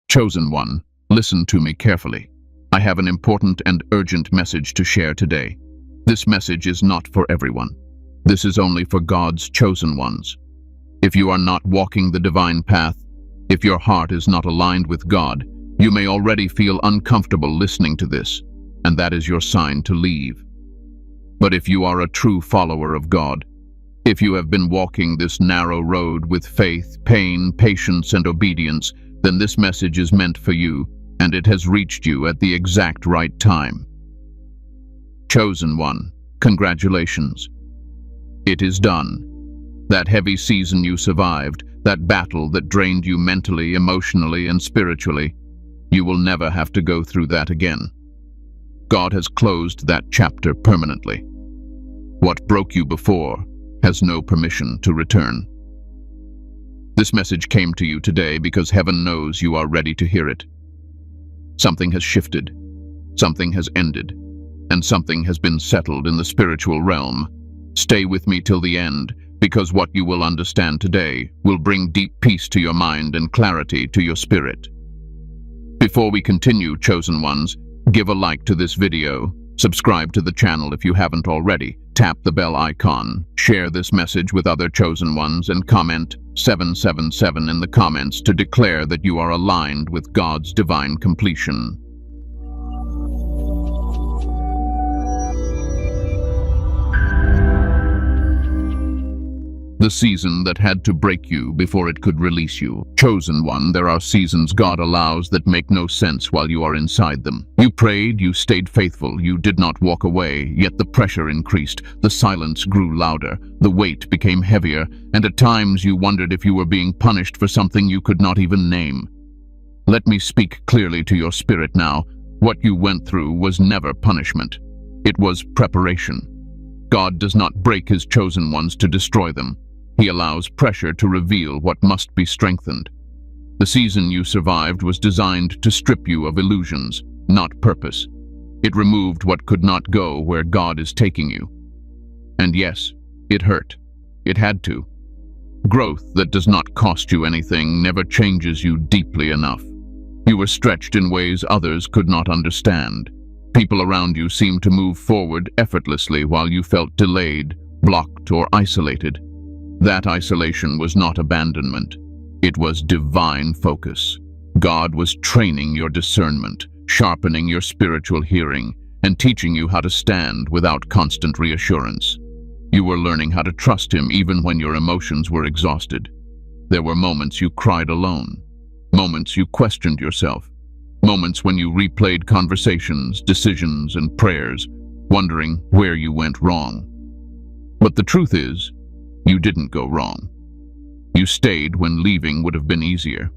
Chosen one, listen to me carefully. I have an important and urgent message to share today. This message is not for everyone. This is only for God's chosen ones. If you are not walking the divine path, if your heart is not aligned with God, you may already feel uncomfortable listening to this, and that is your sign to leave. But if you are a true follower of God, if you have been walking this narrow road with faith, pain, patience, and obedience, then this message is meant for you, and it has reached you at the exact right time. Chosen one, congratulations. It is done. That heavy season you survived, that battle that drained you mentally, emotionally, and spiritually, you will never have to go through that again. God has closed that chapter permanently. What broke you before has no permission to return. This message came to you today because heaven knows you are ready to hear it. Something has shifted, something has ended, and something has been settled in the spiritual realm. Stay with me till the end, because what you will understand today will bring deep peace to your mind and clarity to your spirit. Before we continue, chosen ones, give a like to this video, subscribe to the channel if you haven't already, tap the bell icon, share this message with other chosen ones, and comment 777 in the comments to declare that you are aligned with God's divine completion. The season that had to break you before it could release you. Chosen one, there are seasons God allows that make no sense while you are inside them. You prayed, you stayed faithful, you did not walk away, yet the pressure increased, the silence grew louder, the weight became heavier, and at times you wondered if you were being punished for something you could not even name. Let me speak clearly to your spirit now. What you went through was never punishment. It was preparation. God does not break his chosen ones to destroy them. He allows pressure to reveal what must be strengthened. The season you survived was designed to strip you of illusions, not purpose. It removed what could not go where God is taking you. And yes, it hurt. It had to. Growth that does not cost you anything never changes you deeply enough. You were stretched in ways others could not understand. People around you seemed to move forward effortlessly while you felt delayed, blocked, or isolated. That isolation was not abandonment. It was divine focus. God was training your discernment, sharpening your spiritual hearing, and teaching you how to stand without constant reassurance. You were learning how to trust him even when your emotions were exhausted. There were moments you cried alone, moments you questioned yourself, moments when you replayed conversations, decisions, and prayers, wondering where you went wrong. But the truth is, you didn't go wrong. You stayed when leaving would have been easier.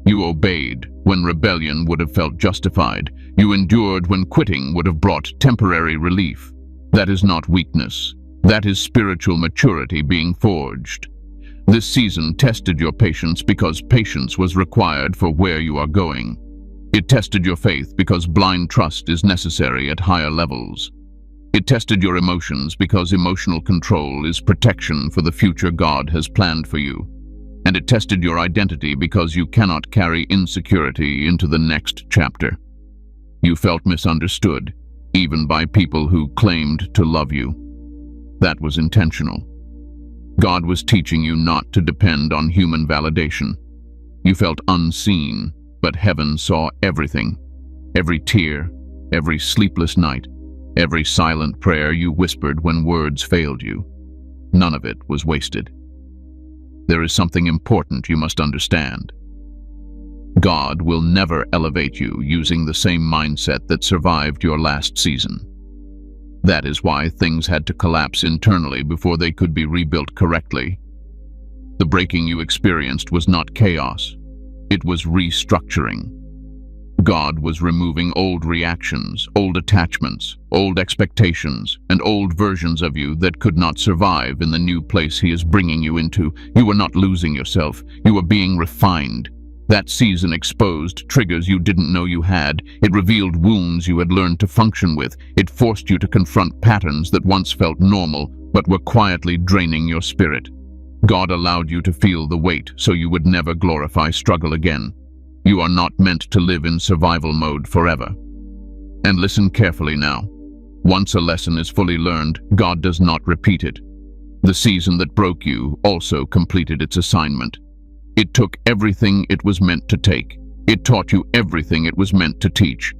You obeyed when rebellion would have felt justified. You endured when quitting would have brought temporary relief. That is not weakness. That is spiritual maturity being forged. This season tested your patience because patience was required for where you are going. It tested your faith because blind trust is necessary at higher levels. It tested your emotions because emotional control is protection for the future God has planned for you. And it tested your identity because you cannot carry insecurity into the next chapter. You felt misunderstood, even by people who claimed to love you. That was intentional. God was teaching you not to depend on human validation. You felt unseen, but heaven saw everything. Every tear, every sleepless night, every silent prayer you whispered when words failed you. None of it was wasted. There is something important you must understand. God will never elevate you using the same mindset that survived your last season. That is why things had to collapse internally before they could be rebuilt correctly. The breaking you experienced was not chaos. It was restructuring. God was removing old reactions, old attachments, old expectations, and old versions of you that could not survive in the new place he is bringing you into. You were not losing yourself. You were being refined. That season exposed triggers you didn't know you had. It revealed wounds you had learned to function with. It forced you to confront patterns that once felt normal, but were quietly draining your spirit. God allowed you to feel the weight so you would never glorify struggle again. You are not meant to live in survival mode forever. And listen carefully now. Once a lesson is fully learned, God does not repeat it. The season that broke you also completed its assignment. It took everything it was meant to take. It taught you everything it was meant to teach.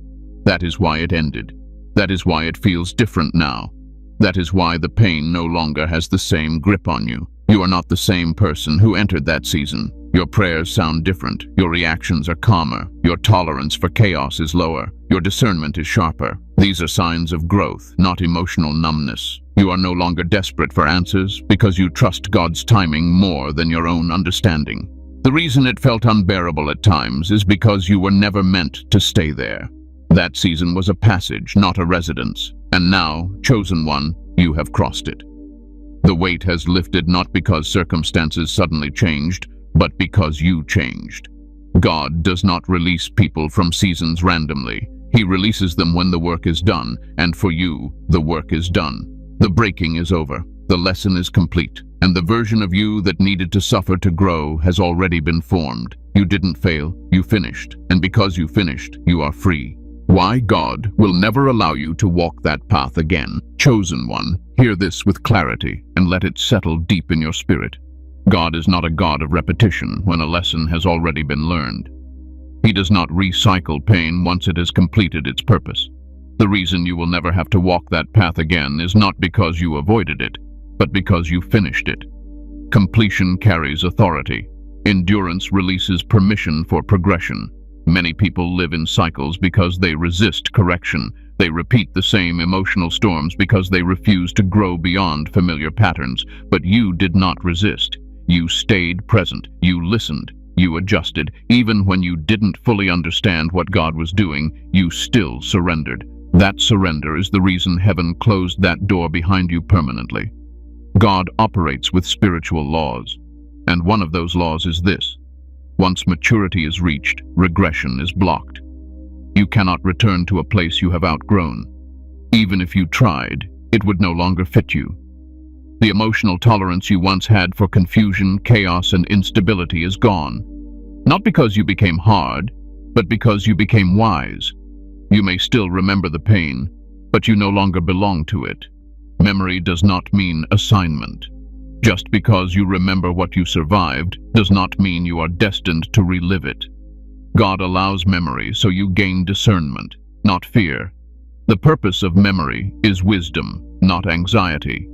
That is why it ended. That is why it feels different now. That is why the pain no longer has the same grip on you. You are not the same person who entered that season. Your prayers sound different. Your reactions are calmer. Your tolerance for chaos is lower. Your discernment is sharper. These are signs of growth, not emotional numbness. You are no longer desperate for answers because you trust God's timing more than your own understanding. The reason it felt unbearable at times is because you were never meant to stay there. That season was a passage, not a residence. And now, chosen one, you have crossed it. The weight has lifted not because circumstances suddenly changed, but because you changed. God does not release people from seasons randomly. He releases them when the work is done, and for you, the work is done. The breaking is over, the lesson is complete, and the version of you that needed to suffer to grow has already been formed. You didn't fail, you finished, and because you finished, you are free. Why God will never allow you to walk that path again. Chosen one, hear this with clarity and let it settle deep in your spirit. God is not a God of repetition when a lesson has already been learned. He does not recycle pain once it has completed its purpose. The reason you will never have to walk that path again is not because you avoided it, but because you finished it. Completion carries authority. Endurance releases permission for progression. Many people live in cycles because they resist correction. They repeat the same emotional storms because they refuse to grow beyond familiar patterns. But you did not resist. You stayed present. You listened. You adjusted. Even when you didn't fully understand what God was doing, you still surrendered. That surrender is the reason heaven closed that door behind you permanently. God operates with spiritual laws, and one of those laws is this. Once maturity is reached, regression is blocked. You cannot return to a place you have outgrown. Even if you tried, it would no longer fit you. The emotional tolerance you once had for confusion, chaos, and instability is gone. Not because you became hard, but because you became wise. You may still remember the pain, but you no longer belong to it. Memory does not mean assignment. Just because you remember what you survived does not mean you are destined to relive it. God allows memory so you gain discernment, not fear. The purpose of memory is wisdom, not anxiety.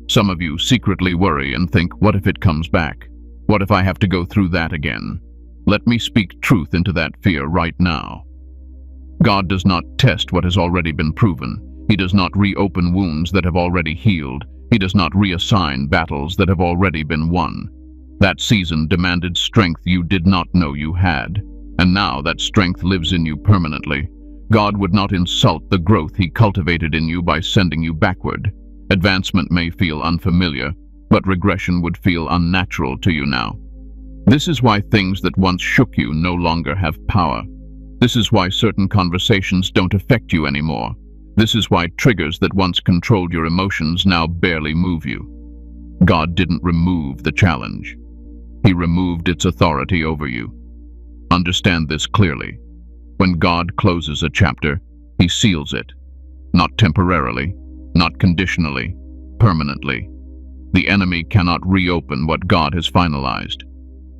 Some of you secretly worry and think, what if it comes back? What if I have to go through that again? Let me speak truth into that fear right now. God does not test what has already been proven. He does not reopen wounds that have already healed. He does not reassign battles that have already been won. That season demanded strength you did not know you had, and now that strength lives in you permanently. God would not insult the growth He cultivated in you by sending you backward. Advancement may feel unfamiliar, but regression would feel unnatural to you now. This is why things that once shook you no longer have power. This is why certain conversations don't affect you anymore. This is why triggers that once controlled your emotions now barely move you. God didn't remove the challenge. He removed its authority over you. Understand this clearly. When God closes a chapter, He seals it. Not temporarily, not conditionally, permanently. The enemy cannot reopen what God has finalized.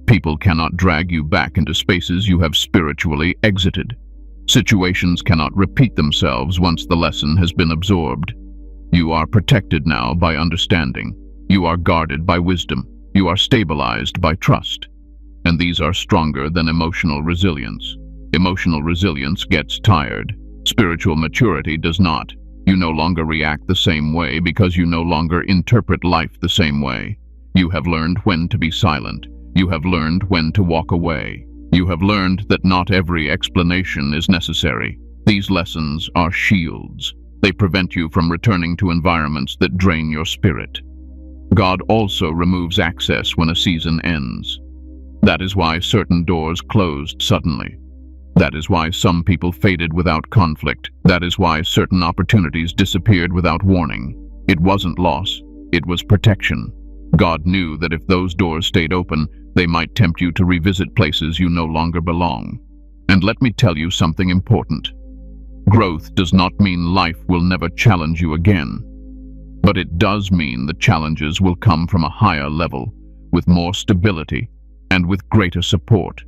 People cannot drag you back into spaces you have spiritually exited. Situations cannot repeat themselves once the lesson has been absorbed. You are protected now by understanding. You are guarded by wisdom. You are stabilized by trust. And these are stronger than emotional resilience. Emotional resilience gets tired. Spiritual maturity does not. You no longer react the same way because you no longer interpret life the same way. You have learned when to be silent. You have learned when to walk away. You have learned that not every explanation is necessary. These lessons are shields. They prevent you from returning to environments that drain your spirit. God also removes access when a season ends. That is why certain doors closed suddenly. That is why some people faded without conflict. That is why certain opportunities disappeared without warning. It wasn't loss, it was protection. God knew that if those doors stayed open, they might tempt you to revisit places you no longer belong. And let me tell you something important. Growth does not mean life will never challenge you again. But it does mean the challenges will come from a higher level, with more stability, and with greater support.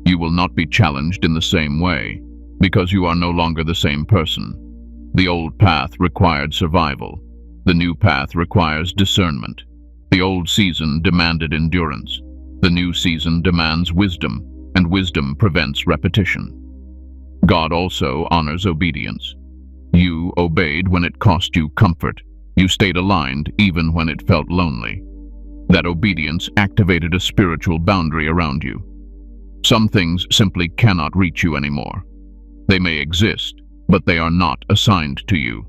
You will not be challenged in the same way, because you are no longer the same person. The old path required survival. The new path requires discernment. The old season demanded endurance. The new season demands wisdom, and wisdom prevents repetition. God also honors obedience. You obeyed when it cost you comfort. You stayed aligned even when it felt lonely. That obedience activated a spiritual boundary around you. Some things simply cannot reach you anymore. They may exist, but they are not assigned to you.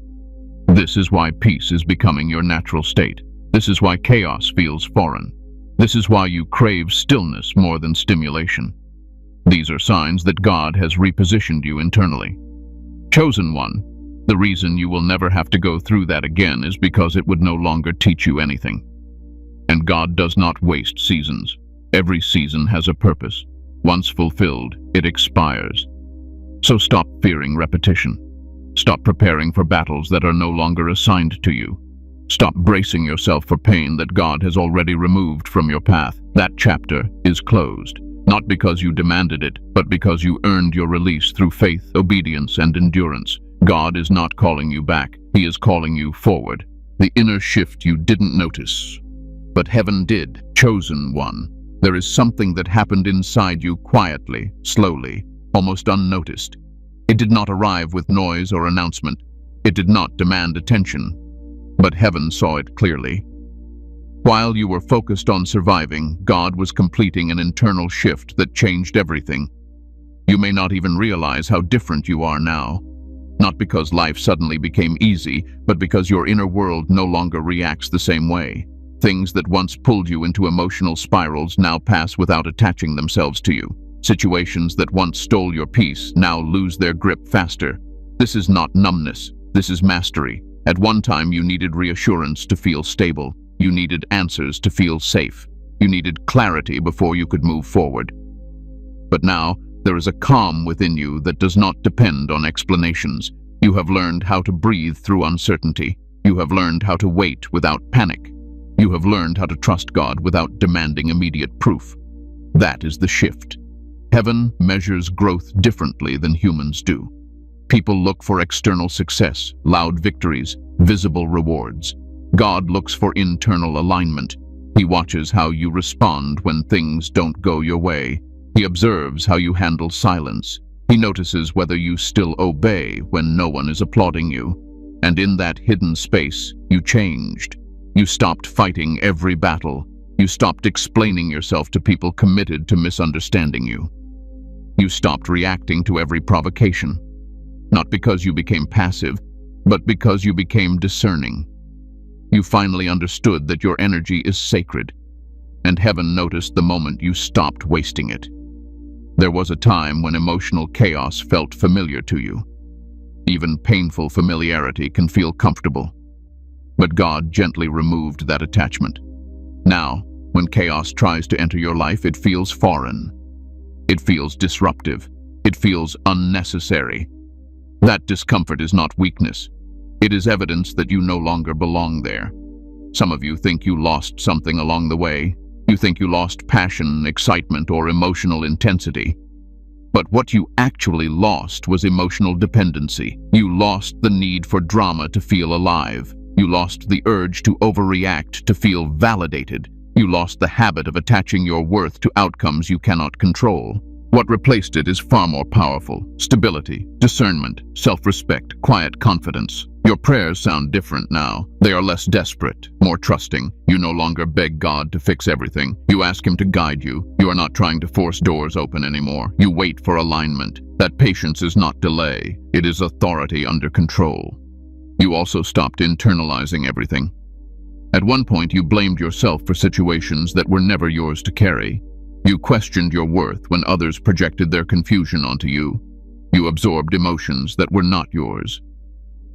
This is why peace is becoming your natural state. This is why chaos feels foreign. This is why you crave stillness more than stimulation. These are signs that God has repositioned you internally. Chosen one, the reason you will never have to go through that again is because it would no longer teach you anything. And God does not waste seasons. Every season has a purpose. Once fulfilled, it expires. So stop fearing repetition. Stop preparing for battles that are no longer assigned to you. Stop bracing yourself for pain that God has already removed from your path. That chapter is closed, not because you demanded it, but because you earned your release through faith, obedience, and endurance. God is not calling you back. He is calling you forward. The inner shift you didn't notice, but heaven did. Chosen one. There is something that happened inside you quietly, slowly, almost unnoticed. It did not arrive with noise or announcement. It did not demand attention. But heaven saw it clearly. While you were focused on surviving, God was completing an internal shift that changed everything. You may not even realize how different you are now. Not because life suddenly became easy, but because your inner world no longer reacts the same way. Things that once pulled you into emotional spirals now pass without attaching themselves to you. Situations that once stole your peace now lose their grip faster. This is not numbness. This is mastery. At one time, you needed reassurance to feel stable. You needed answers to feel safe. You needed clarity before you could move forward. But now, there is a calm within you that does not depend on explanations. You have learned how to breathe through uncertainty. You have learned how to wait without panic. You have learned how to trust God without demanding immediate proof. That is the shift. Heaven measures growth differently than humans do. People look for external success, loud victories, visible rewards. God looks for internal alignment. He watches how you respond when things don't go your way. He observes how you handle silence. He notices whether you still obey when no one is applauding you. And in that hidden space, you changed. You stopped fighting every battle. You stopped explaining yourself to people committed to misunderstanding you. You stopped reacting to every provocation. Not because you became passive, but because you became discerning. You finally understood that your energy is sacred, and heaven noticed the moment you stopped wasting it. There was a time when emotional chaos felt familiar to you. Even painful familiarity can feel comfortable. But God gently removed that attachment. Now, when chaos tries to enter your life, it feels foreign. It feels disruptive. It feels unnecessary. That discomfort is not weakness. It is evidence that you no longer belong there. Some of you think you lost something along the way. You think you lost passion, excitement, or emotional intensity. But what you actually lost was emotional dependency. You lost the need for drama to feel alive. You lost the urge to overreact to feel validated. You lost the habit of attaching your worth to outcomes you cannot control. What replaced it is far more powerful: stability, discernment, self-respect, quiet confidence. Your prayers sound different now. They are less desperate, more trusting. You no longer beg God to fix everything. You ask Him to guide you. You are not trying to force doors open anymore. You wait for alignment. That patience is not delay. It is authority under control. You also stopped internalizing everything. At one point, you blamed yourself for situations that were never yours to carry. You questioned your worth when others projected their confusion onto you. You absorbed emotions that were not yours.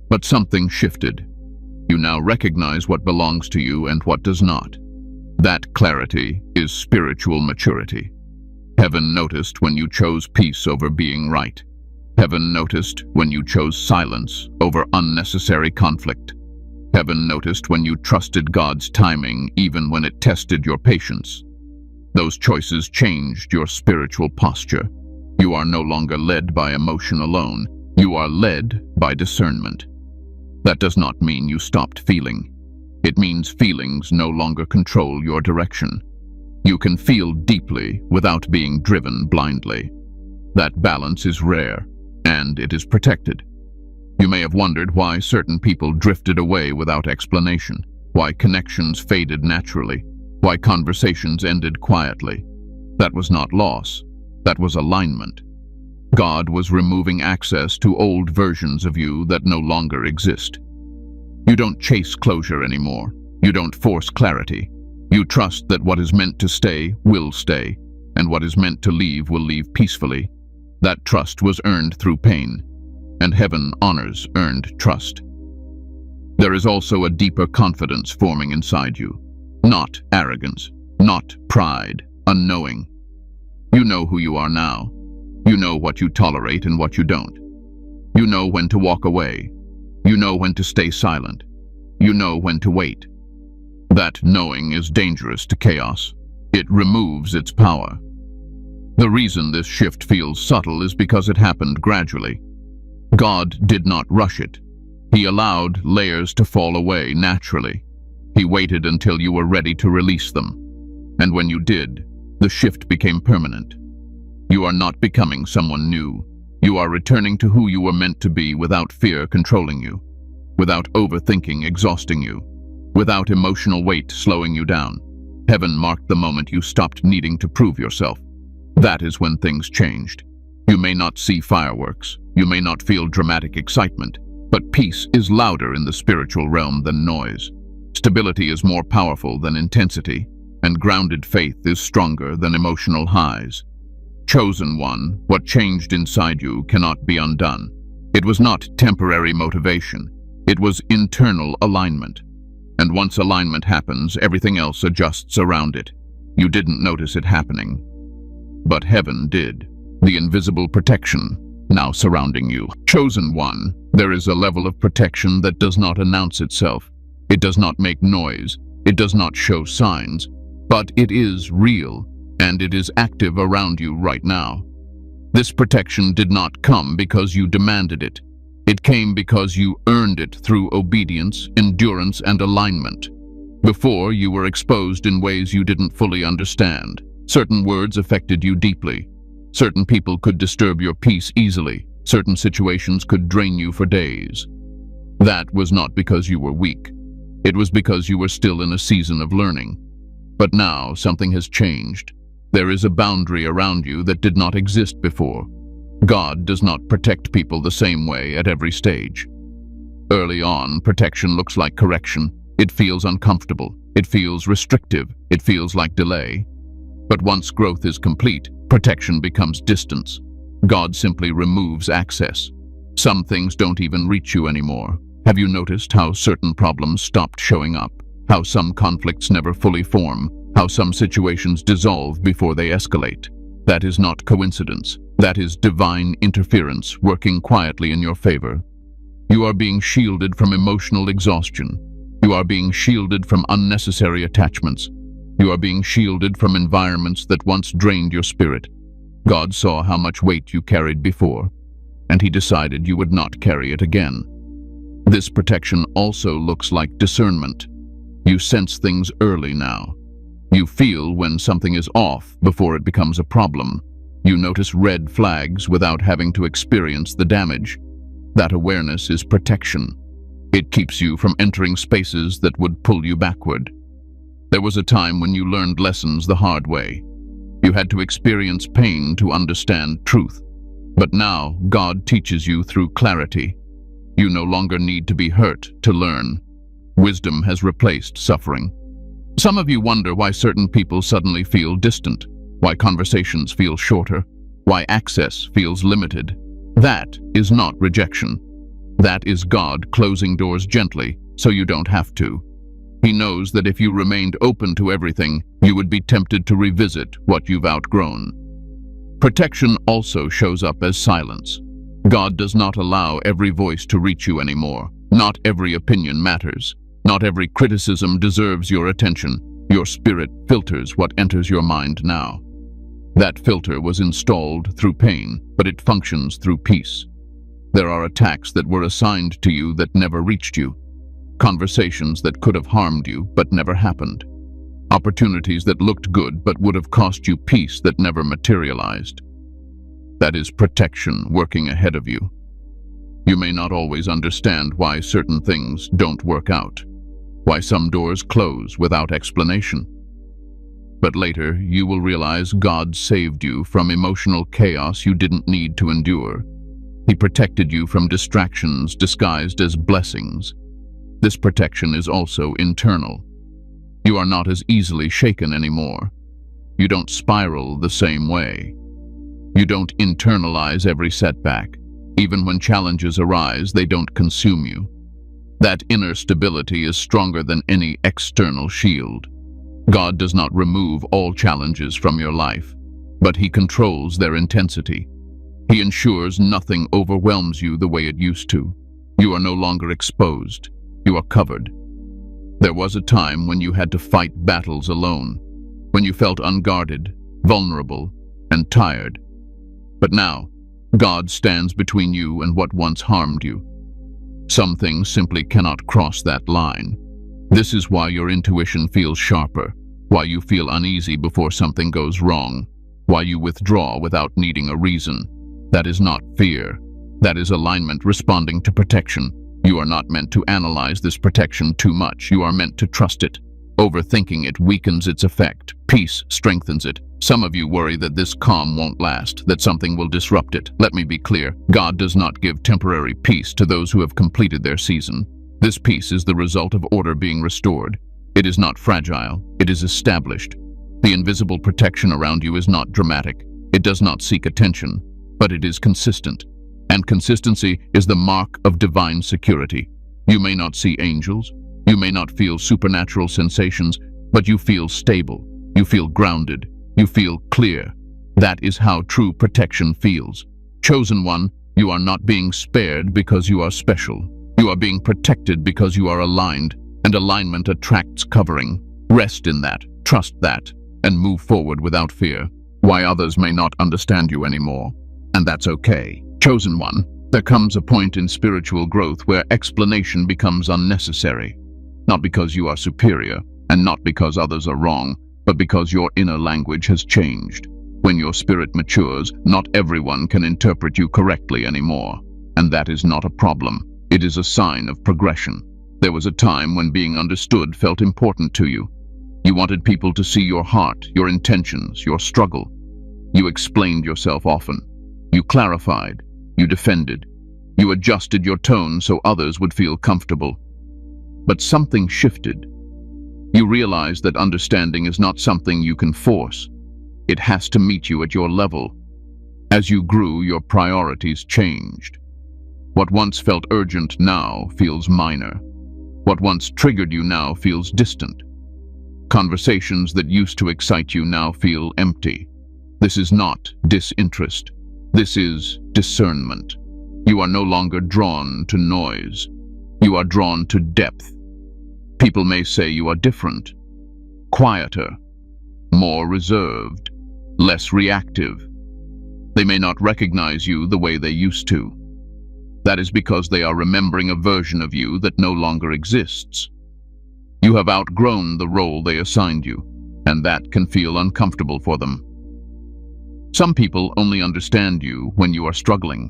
But something shifted. You now recognize what belongs to you and what does not. That clarity is spiritual maturity. Heaven noticed when you chose peace over being right. Heaven noticed when you chose silence over unnecessary conflict. Heaven noticed when you trusted God's timing even when it tested your patience. Those choices changed your spiritual posture. You are no longer led by emotion alone. You are led by discernment. That does not mean you stopped feeling. It means feelings no longer control your direction. You can feel deeply without being driven blindly. That balance is rare, and it is protected. You may have wondered why certain people drifted away without explanation, why connections faded naturally, why conversations ended quietly. That was not loss. That was alignment. God was removing access to old versions of you that no longer exist. You don't chase closure anymore. You don't force clarity. You trust that what is meant to stay will stay, and what is meant to leave will leave peacefully. That trust was earned through pain, and heaven honors earned trust. There is also a deeper confidence forming inside you. Not arrogance, not pride, unknowing. You know who you are now. You know what you tolerate and what you don't. You know when to walk away. You know when to stay silent. You know when to wait. That knowing is dangerous to chaos. It removes its power. The reason this shift feels subtle is because it happened gradually. God did not rush it. He allowed layers to fall away naturally. He waited until you were ready to release them. And when you did, the shift became permanent. You are not becoming someone new. You are returning to who you were meant to be without fear controlling you, without overthinking exhausting you, without emotional weight slowing you down. Heaven marked the moment you stopped needing to prove yourself. That is when things changed. You may not see fireworks. You may not feel dramatic excitement, but peace is louder in the spiritual realm than noise. Stability is more powerful than intensity, and grounded faith is stronger than emotional highs. Chosen one, what changed inside you cannot be undone. It was not temporary motivation. It was internal alignment. And once alignment happens, everything else adjusts around it. You didn't notice it happening, but heaven did. The invisible protection now surrounding you. Chosen one, there is a level of protection that does not announce itself. It does not make noise. It does not show signs, but it is real, and it is active around you right now. This protection did not come because you demanded it. It came because you earned it through obedience, endurance, and alignment. Before, you were exposed in ways you didn't fully understand. Certain words affected you deeply. Certain people could disturb your peace easily. Certain situations could drain you for days. That was not because you were weak. It was because you were still in a season of learning. But now something has changed. There is a boundary around you that did not exist before. God does not protect people the same way at every stage. Early on, protection looks like correction. It feels uncomfortable. It feels restrictive. It feels like delay. But once growth is complete, protection becomes distance. God simply removes access. Some things don't even reach you anymore. Have you noticed how certain problems stopped showing up? How some conflicts never fully form? How some situations dissolve before they escalate? That is not coincidence. That is divine interference working quietly in your favor. You are being shielded from emotional exhaustion. You are being shielded from unnecessary attachments. You are being shielded from environments that once drained your spirit. God saw how much weight you carried before, and He decided you would not carry it again. This protection also looks like discernment. You sense things early now. You feel when something is off before it becomes a problem. You notice red flags without having to experience the damage. That awareness is protection. It keeps you from entering spaces that would pull you backward. There was a time when you learned lessons the hard way. You had to experience pain to understand truth. But now, God teaches you through clarity. You no longer need to be hurt to learn. Wisdom has replaced suffering. Some of you wonder why certain people suddenly feel distant, why conversations feel shorter, why access feels limited. That is not rejection. That is God closing doors gently so you don't have to. He knows that if you remained open to everything, you would be tempted to revisit what you've outgrown. Protection also shows up as silence. God does not allow every voice to reach you anymore. Not every opinion matters. Not every criticism deserves your attention. Your spirit filters what enters your mind now. That filter was installed through pain, but it functions through peace. There are attacks that were assigned to you that never reached you. Conversations that could have harmed you but never happened. Opportunities that looked good but would have cost you peace that never materialized. That is protection working ahead of you. You may not always understand why certain things don't work out, why some doors close without explanation. But later, you will realize God saved you from emotional chaos you didn't need to endure. He protected you from distractions disguised as blessings. This protection is also internal. You are not as easily shaken anymore. You don't spiral the same way. You don't internalize every setback. Even when challenges arise, they don't consume you. That inner stability is stronger than any external shield. God does not remove all challenges from your life, but He controls their intensity. He ensures nothing overwhelms you the way it used to. You are no longer exposed. You are covered. There was a time when you had to fight battles alone, when you felt unguarded, vulnerable, and tired. But now, God stands between you and what once harmed you. Some things simply cannot cross that line. This is why your intuition feels sharper, why you feel uneasy before something goes wrong, why you withdraw without needing a reason. That is not fear. That is alignment responding to protection. You are not meant to analyze this protection too much. You are meant to trust it. Overthinking it weakens its effect. Peace strengthens it. Some of you worry that this calm won't last, that something will disrupt it. Let me be clear. God does not give temporary peace to those who have completed their season. This peace is the result of order being restored. It is not fragile. It is established. The invisible protection around you is not dramatic. It does not seek attention, but it is consistent. And consistency is the mark of divine security. You may not see angels. You may not feel supernatural sensations, but you feel stable. You feel grounded. You feel clear. That is how true protection feels. Chosen one, you are not being spared because you are special. You are being protected because you are aligned, and alignment attracts covering. Rest in that, trust that, and move forward without fear. Why others may not understand you anymore, and that's okay. Chosen one, there comes a point in spiritual growth where explanation becomes unnecessary. Not because you are superior, and not because others are wrong, but because your inner language has changed. When your spirit matures, not everyone can interpret you correctly anymore. And that is not a problem. It is a sign of progression. There was a time when being understood felt important to you. You wanted people to see your heart, your intentions, your struggle. You explained yourself often. You clarified. You defended. You adjusted your tone so others would feel comfortable. But something shifted. You realized that understanding is not something you can force. It has to meet you at your level. As you grew, your priorities changed. What once felt urgent now feels minor. What once triggered you now feels distant. Conversations that used to excite you now feel empty. This is not disinterest. This is discernment. You are no longer drawn to noise. You are drawn to depth. People may say you are different, quieter, more reserved, less reactive. They may not recognize you the way they used to. That is because they are remembering a version of you that no longer exists. You have outgrown the role they assigned you, and that can feel uncomfortable for them. Some people only understand you when you are struggling.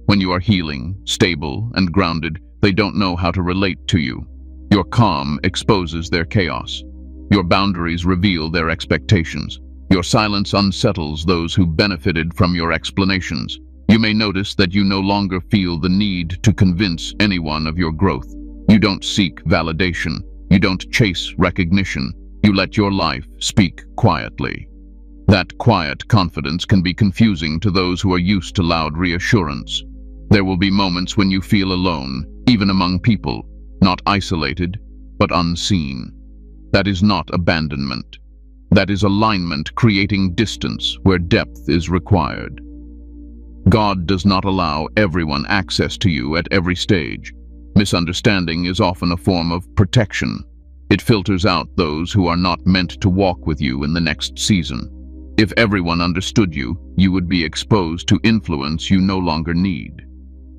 When you are healing, stable, and grounded, they don't know how to relate to you. Your calm exposes their chaos. Your boundaries reveal their expectations. Your silence unsettles those who benefited from your explanations. You may notice that you no longer feel the need to convince anyone of your growth. You don't seek validation. You don't chase recognition. You let your life speak quietly. That quiet confidence can be confusing to those who are used to loud reassurance. There will be moments when you feel alone, even among people. Not isolated, but unseen. That is not abandonment. That is alignment, creating distance where depth is required. God does not allow everyone access to you at every stage. Misunderstanding is often a form of protection. It filters out those who are not meant to walk with you in the next season. If everyone understood you, you would be exposed to influence you no longer need.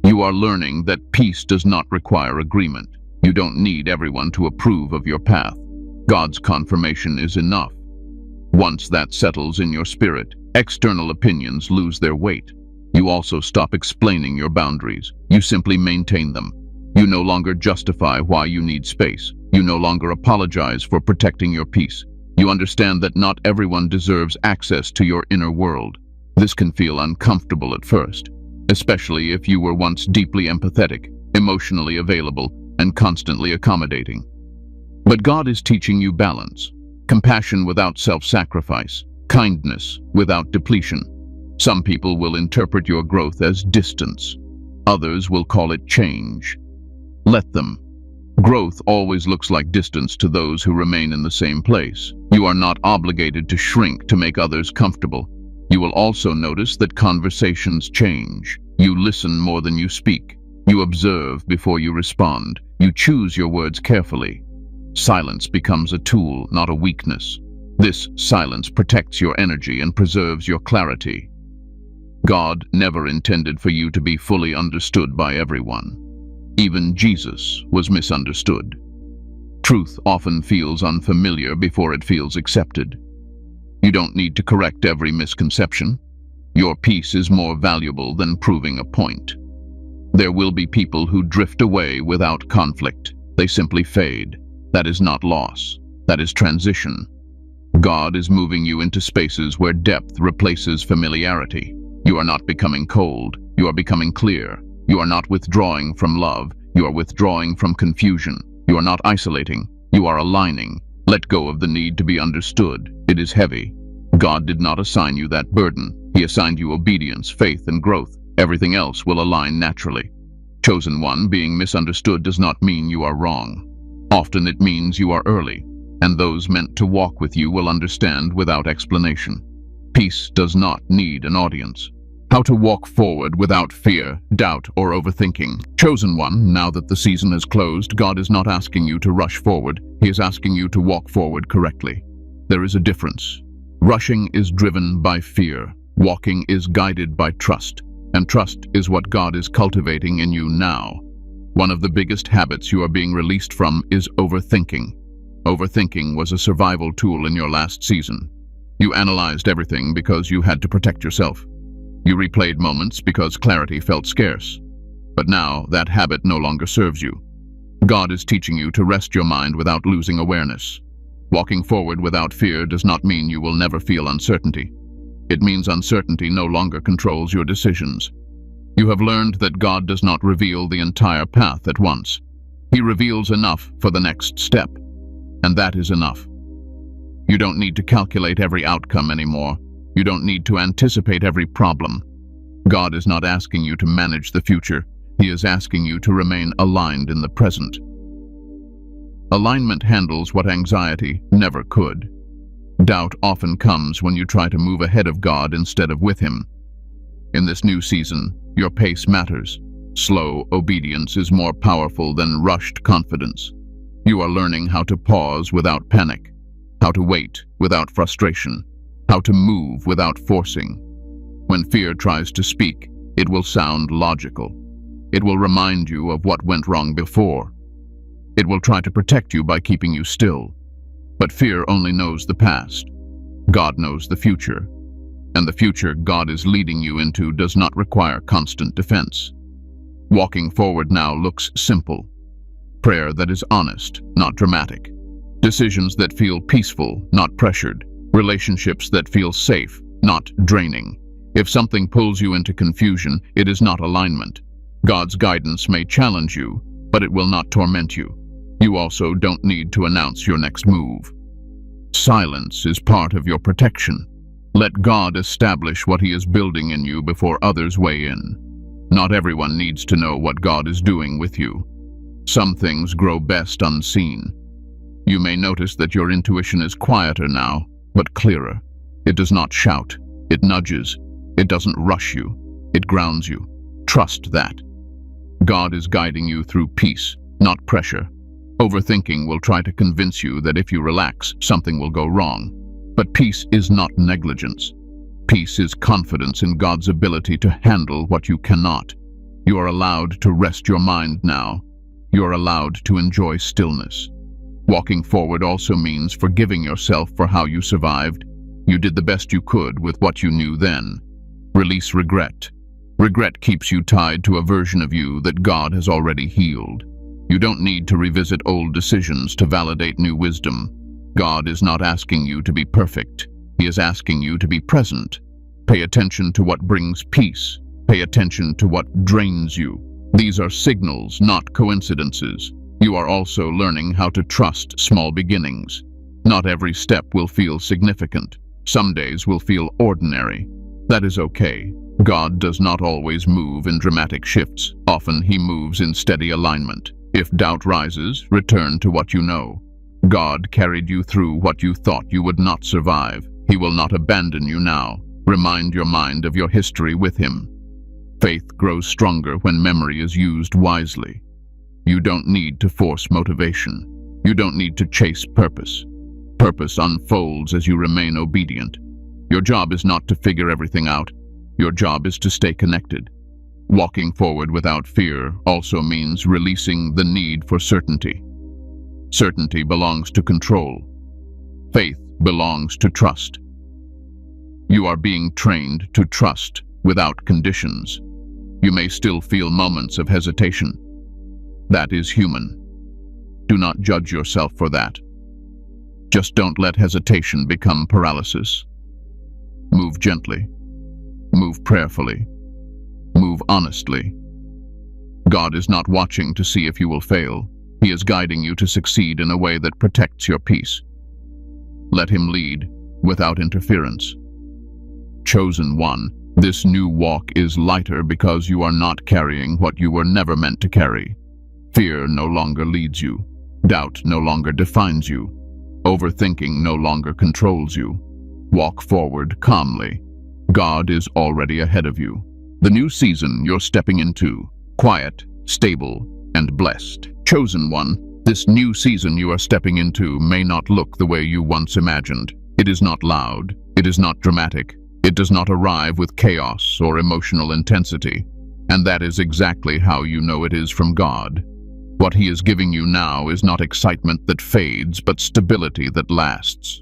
You are learning that peace does not require agreement. You don't need everyone to approve of your path. God's confirmation is enough. Once that settles in your spirit, external opinions lose their weight. You also stop explaining your boundaries. You simply maintain them. You no longer justify why you need space. You no longer apologize for protecting your peace. You understand that not everyone deserves access to your inner world. This can feel uncomfortable at first, especially if you were once deeply empathetic, emotionally available, and constantly accommodating. But God is teaching you balance, compassion without self-sacrifice, kindness without depletion. Some people will interpret your growth as distance. Others will call it change. Let them. Growth always looks like distance to those who remain in the same place. You are not obligated to shrink to make others comfortable. You will also notice that conversations change. You listen more than you speak. You observe before you respond. You choose your words carefully. Silence becomes a tool, not a weakness. This silence protects your energy and preserves your clarity. God never intended for you to be fully understood by everyone. Even Jesus was misunderstood. Truth often feels unfamiliar before it feels accepted. You don't need to correct every misconception. Your peace is more valuable than proving a point. There will be people who drift away without conflict. They simply fade. That is not loss. That is transition. God is moving you into spaces where depth replaces familiarity. You are not becoming cold. You are becoming clear. You are not withdrawing from love. You are withdrawing from confusion. You are not isolating. You are aligning. Let go of the need to be understood. It is heavy. God did not assign you that burden. He assigned you obedience, faith, and growth. Everything else will align naturally. Chosen one, being misunderstood does not mean you are wrong. Often it means you are early, and those meant to walk with you will understand without explanation. Peace does not need an audience. How to walk forward without fear, doubt, or overthinking. Chosen one, now that the season has closed, God is not asking you to rush forward. He is asking you to walk forward correctly. There is a difference. Rushing is driven by fear. Walking is guided by trust. And trust is what God is cultivating in you now. One of the biggest habits you are being released from is overthinking. Overthinking was a survival tool in your last season. You analyzed everything because you had to protect yourself. You replayed moments because clarity felt scarce. But now that habit no longer serves you. God is teaching you to rest your mind without losing awareness. Walking forward without fear does not mean you will never feel uncertainty. It means uncertainty no longer controls your decisions. You have learned that God does not reveal the entire path at once. He reveals enough for the next step, and that is enough. You don't need to calculate every outcome anymore. You don't need to anticipate every problem. God is not asking you to manage the future. He is asking you to remain aligned in the present. Alignment handles what anxiety never could. Doubt often comes when you try to move ahead of God instead of with Him. In this new season, your pace matters. Slow obedience is more powerful than rushed confidence. You are learning how to pause without panic, how to wait without frustration, how to move without forcing. When fear tries to speak, it will sound logical. It will remind you of what went wrong before. It will try to protect you by keeping you still. But fear only knows the past. God knows the future. And the future God is leading you into does not require constant defense. Walking forward now looks simple. Prayer that is honest, not dramatic. Decisions that feel peaceful, not pressured. Relationships that feel safe, not draining. If something pulls you into confusion, it is not alignment. God's guidance may challenge you, but it will not torment you. You also don't need to announce your next move. Silence is part of your protection. Let God establish what He is building in you before others weigh in. Not everyone needs to know what God is doing with you. Some things grow best unseen. You may notice that your intuition is quieter now, but clearer. It does not shout. It nudges. It doesn't rush you. It grounds you. Trust that. God is guiding you through peace, not pressure. Overthinking will try to convince you that if you relax, something will go wrong. But peace is not negligence. Peace is confidence in God's ability to handle what you cannot. You are allowed to rest your mind now. You are allowed to enjoy stillness. Walking forward also means forgiving yourself for how you survived. You did the best you could with what you knew then. Release regret. Regret keeps you tied to a version of you that God has already healed. You don't need to revisit old decisions to validate new wisdom. God is not asking you to be perfect. He is asking you to be present. Pay attention to what brings peace. Pay attention to what drains you. These are signals, not coincidences. You are also learning how to trust small beginnings. Not every step will feel significant. Some days will feel ordinary. That is okay. God does not always move in dramatic shifts. Often he moves in steady alignment. If doubt rises, return to what you know. God carried you through what you thought you would not survive. He will not abandon you now. Remind your mind of your history with him. Faith grows stronger when memory is used wisely. You don't need to force motivation. You don't need to chase purpose. Purpose unfolds as you remain obedient. Your job is not to figure everything out. Your job is to stay connected. Walking forward without fear also means releasing the need for certainty. Certainty belongs to control. Faith belongs to trust. You are being trained to trust without conditions. You may still feel moments of hesitation. That is human. Do not judge yourself for that. Just don't let hesitation become paralysis. Move gently. Move prayerfully. Move honestly. God is not watching to see if you will fail. He is guiding you to succeed in a way that protects your peace. Let him lead without interference. Chosen one, this new walk is lighter because you are not carrying what you were never meant to carry. Fear no longer leads you. Doubt no longer defines you. Overthinking no longer controls you. Walk forward calmly. God is already ahead of you. The new season you're stepping into, quiet, stable, and blessed. Chosen one, this new season you are stepping into may not look the way you once imagined. It is not loud. It is not dramatic. It does not arrive with chaos or emotional intensity. And that is exactly how you know it is from God. What he is giving you now is not excitement that fades, but stability that lasts.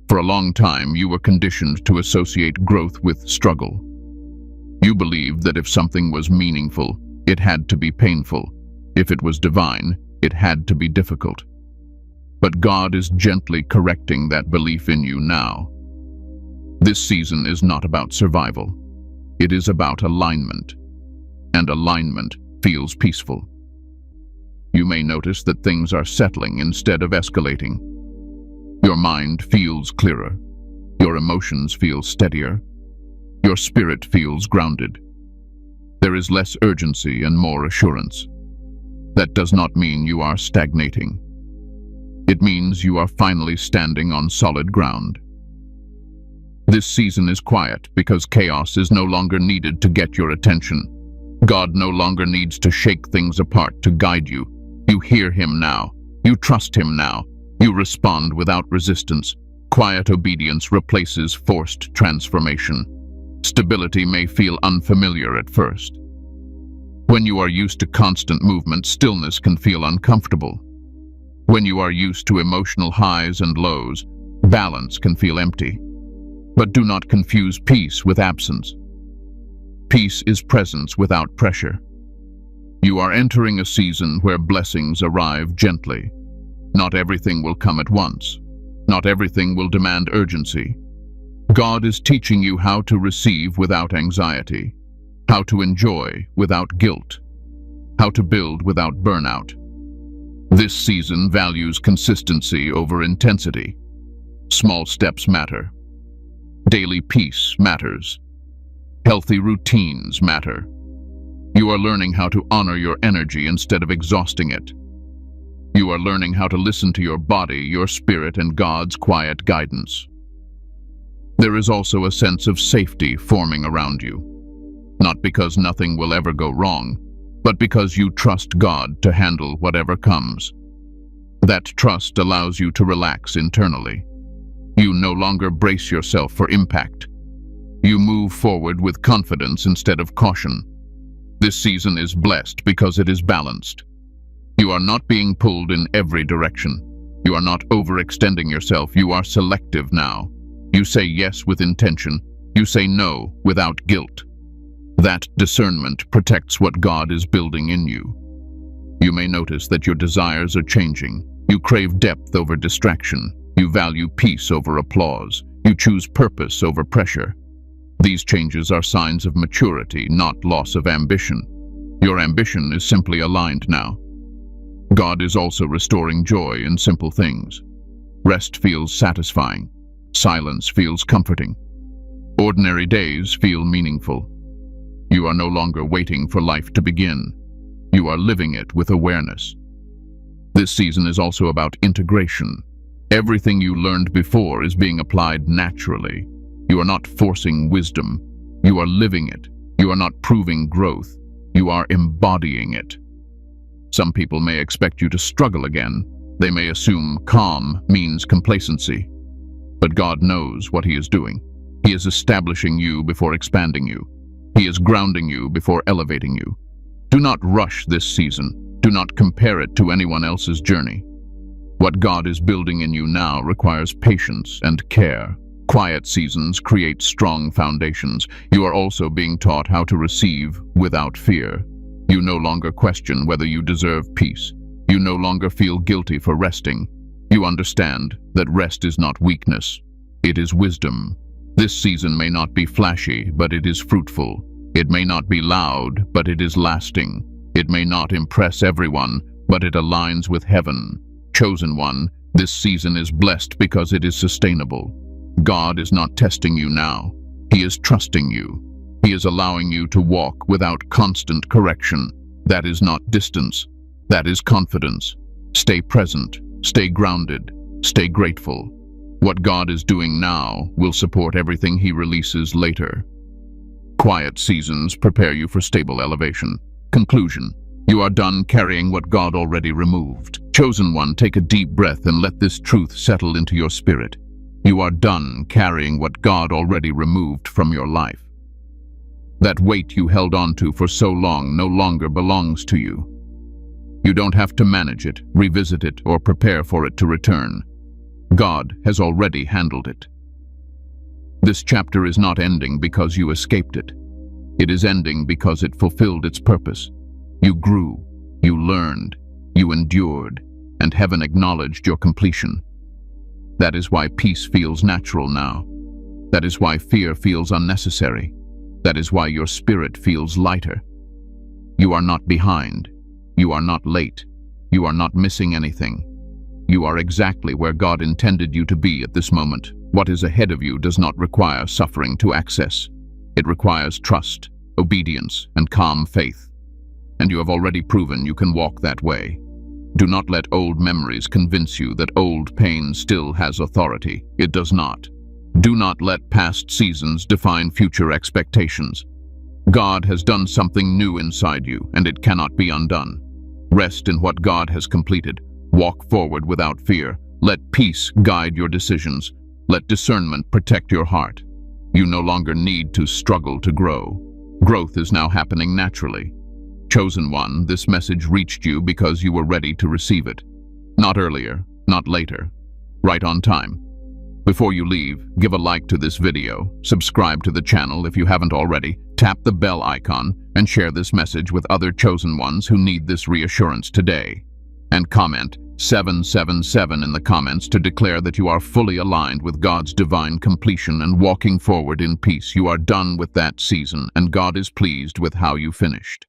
For a long time, you were conditioned to associate growth with struggle. You believed that if something was meaningful, it had to be painful. If it was divine, it had to be difficult. But God is gently correcting that belief in you now. This season is not about survival. It is about alignment. And alignment feels peaceful. You may notice that things are settling instead of escalating. Your mind feels clearer. Your emotions feel steadier. Your spirit feels grounded. There is less urgency and more assurance. That does not mean you are stagnating. It means you are finally standing on solid ground. This season is quiet because chaos is no longer needed to get your attention. God no longer needs to shake things apart to guide you. You hear him now. You trust him now. You respond without resistance. Quiet obedience replaces forced transformation. Stability may feel unfamiliar at first. When you are used to constant movement, stillness can feel uncomfortable. When you are used to emotional highs and lows, balance can feel empty. But do not confuse peace with absence. Peace is presence without pressure. You are entering a season where blessings arrive gently. Not everything will come at once. Not everything will demand urgency. God is teaching you how to receive without anxiety, how to enjoy without guilt, how to build without burnout. This season values consistency over intensity. Small steps matter. Daily peace matters. Healthy routines matter. You are learning how to honor your energy instead of exhausting it. You are learning how to listen to your body, your spirit, and God's quiet guidance. There is also a sense of safety forming around you, not because nothing will ever go wrong, but because you trust God to handle whatever comes. That trust allows you to relax internally. You no longer brace yourself for impact. You move forward with confidence instead of caution. This season is blessed because it is balanced. You are not being pulled in every direction. You are not overextending yourself. You are selective now. You say yes with intention. You say no without guilt. That discernment protects what God is building in you. You may notice that your desires are changing. You crave depth over distraction. You value peace over applause. You choose purpose over pressure. These changes are signs of maturity, not loss of ambition. Your ambition is simply aligned now. God is also restoring joy in simple things. Rest feels satisfying. Silence feels comforting. Ordinary days feel meaningful. You are no longer waiting for life to begin. You are living it with awareness. This season is also about integration. Everything you learned before is being applied naturally. You are not forcing wisdom. You are living it. You are not proving growth. You are embodying it. Some people may expect you to struggle again. They may assume calm means complacency. But God knows what He is doing. He is establishing you before expanding you. He is grounding you before elevating you. Do not rush this season. Do not compare it to anyone else's journey. What God is building in you now requires patience and care. Quiet seasons create strong foundations. You are also being taught how to receive without fear. You no longer question whether you deserve peace. You no longer feel guilty for resting. You understand that rest is not weakness. It is wisdom. This season may not be flashy, but it is fruitful. It may not be loud, but it is lasting. It may not impress everyone, but it aligns with heaven. Chosen one, this season is blessed because it is sustainable. God is not testing you now. He is trusting you. He is allowing you to walk without constant correction. That is not distance. That is confidence. Stay present. Stay grounded. Stay grateful. What God is doing now will support everything He releases later. Quiet seasons prepare you for stable elevation. Conclusion. You are done carrying what God already removed. Chosen one, take a deep breath and let this truth settle into your spirit. You are done carrying what God already removed from your life. That weight you held onto for so long no longer belongs to you. You don't have to manage it, revisit it, or prepare for it to return. God has already handled it. This chapter is not ending because you escaped it. It is ending because it fulfilled its purpose. You grew, you learned, you endured, and heaven acknowledged your completion. That is why peace feels natural now. That is why fear feels unnecessary. That is why your spirit feels lighter. You are not behind. You are not late. You are not missing anything. You are exactly where God intended you to be at this moment. What is ahead of you does not require suffering to access. It requires trust, obedience, and calm faith. And you have already proven you can walk that way. Do not let old memories convince you that old pain still has authority. It does not. Do not let past seasons define future expectations. God has done something new inside you, and it cannot be undone. Rest in what God has completed. Walk forward without fear. Let peace guide your decisions. Let discernment protect your heart. You no longer need to struggle to grow. Growth is now happening naturally. Chosen one, this message reached you because you were ready to receive it. Not earlier, not later. Right on time. Before you leave, give a like to this video, subscribe to the channel if you haven't already, tap the bell icon, and share this message with other chosen ones who need this reassurance today. And comment 777 in the comments to declare that you are fully aligned with God's divine completion and walking forward in peace. You are done with that season, and God is pleased with how you finished.